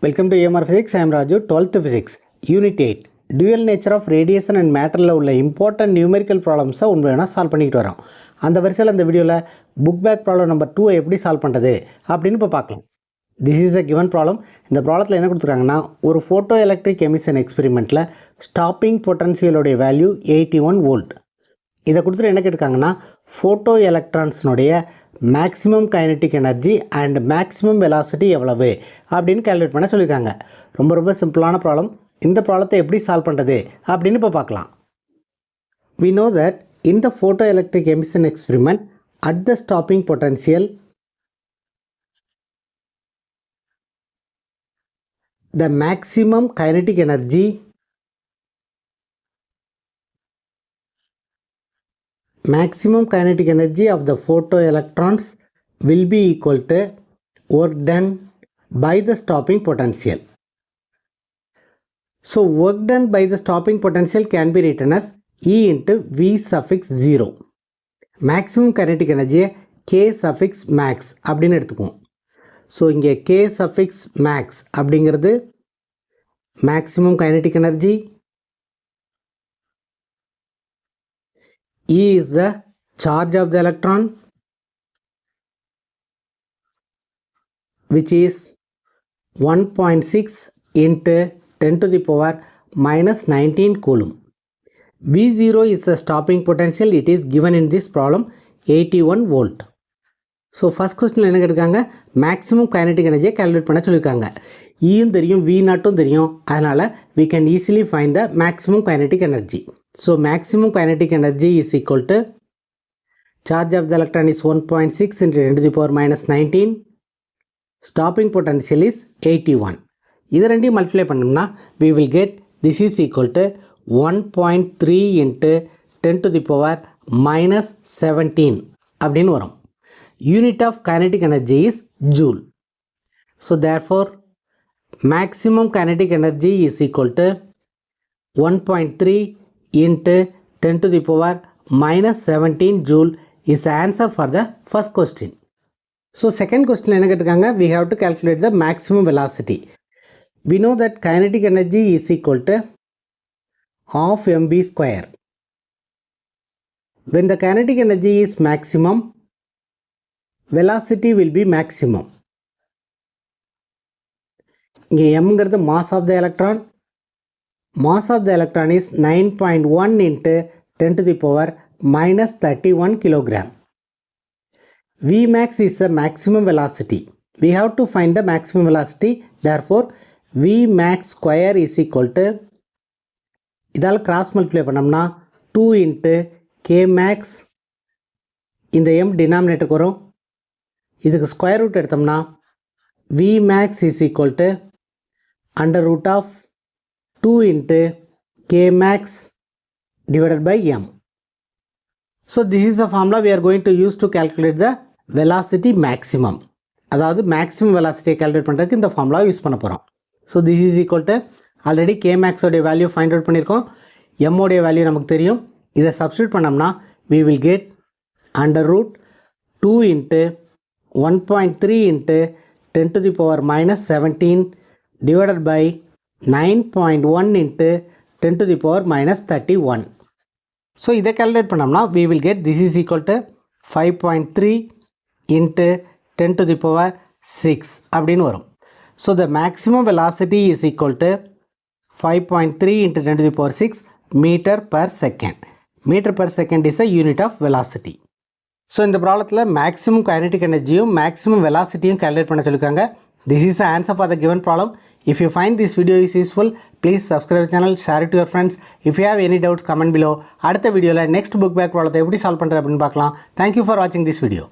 Welcome to EMR Physics. I am Raju, 12th Physics, Unit 8. Dual nature of radiation and matter la ulla important numerical problems unvena solve பண்ணிட்டு வரோம். அந்த வரிசையில இந்த வீடியோல book back problem number 2 எப்படி solve பண்றது அப்படினு இப்ப பார்க்கலாம். This is a given problem. இந்த ப்ராப்ளத்துல என்ன கொடுத்திருக்காங்கன்னா ஒரு photoelectric emission experimentல stopping potential உடைய வேல்யூ 81 volt. இத கொடுத்துட்டு என்ன கேட்டிருக்காங்கன்னா photoelectrons உடைய maximum kinetic energy and maximum velocity எவ்வளவு அப்படினு கால்குலேட் பண்ண சொல்லிருக்காங்க. ரொம்ப சிம்பிளான ப்ராப்ளம். இந்த ப்ராப்ளத்தை எப்படி சால்வ் பண்றது அப்படினு இப்ப பார்க்கலாம். We know that in the photoelectric emission experiment at the stopping potential the maximum kinetic energy of the photoelectrons will be equal to work done by the stopping potential. So work done by the stopping potential can be written as E into V suffix 0. Maximum kinetic energy K suffix max அப்படினு எடுத்துக்குவோம். So இங்கே K suffix max அப்படிங்கிறது maximum kinetic energy. E is the charge of the electron, which is 1.6 into 10 to the power minus 19 coulomb. V0 is the stopping potential. It is given in this problem 81 volt. So first question என்ன கேட்டிருக்காங்க maximum kinetic energy calculate பண்ண சொல்லிருக்காங்க. E யும் தெரியும் V0 ம் தெரியும். அதனால we can easily find the maximum kinetic energy. So maximum kinetic energy is equal to charge of the electron is 1.6 into 10 to the power minus 19. Stopping potential is 81. இதை ரெண்டையும் multiply பண்ணோம்னா we will get this is equal to 1.3 into 10 to the power minus 17 அப்படின்னு வரும். Unit of kinetic energy is joule. So therefore maximum kinetic energy is equal to 1.3 into 10 to the power minus 17 joule is the answer for the first question. So second question என்ன கேட்டிருக்காங்க we have to calculate the maximum velocity. We know that kinetic energy is equal to half mv square. When the kinetic energy is maximum, velocity will be maximum. இங்கே mங்கிறது mass of the electron. Mass of the electron is 9.1 into 10 to the power minus 31 kilogram. Vmax is the maximum velocity. We have to find the maximum velocity. Therefore, Vmax square is equal to இதால் cross multiply பண்ணோம்னா 2 into Kmax இந்த m denominator வரும். இதுக்கு square root எடுத்தோம்னா Vmax is equal to under root of 2 into Kmax divided by m. So this is the formula we are going to use to calculate the velocity maximum. அதாவது maximum velocity calculate பண்றதுக்கு இந்த formula use பண்ண போறோம். So this is equal to already Kmax உடைய value find out பண்ணிருக்கோம். m உடைய value நமக்கு தெரியும். இதை substitute பண்ணோம்னா we will get under root 2 into 1.3 into 10 to the power minus 17 divided by 9.1 into 10 to the power minus 31. So இதை calculate பண்ணோம்னா we will get this is equal to 5.3 into 10 to the power 6 அப்படின்னு வரும். So the maximum velocity is equal to 5.3 into 10 to the power 6 meter per second. Meter per second is a unit of velocity. So இந்த ப்ராப்ளத்தில் maximum kinetic energyயும் maximum velocityயும் calculate பண்ண சொல்லிருக்காங்க. This is the answer for the given problem. If you find this video is useful, please subscribe the channel, share it to your friends. If you have any doubts, comment below. அடுத்த வீடியோல next book back ப்ராப்ளத்தை எப்படி solve பண்றது அப்படினு பார்க்கலாம். Thank you for watching this video.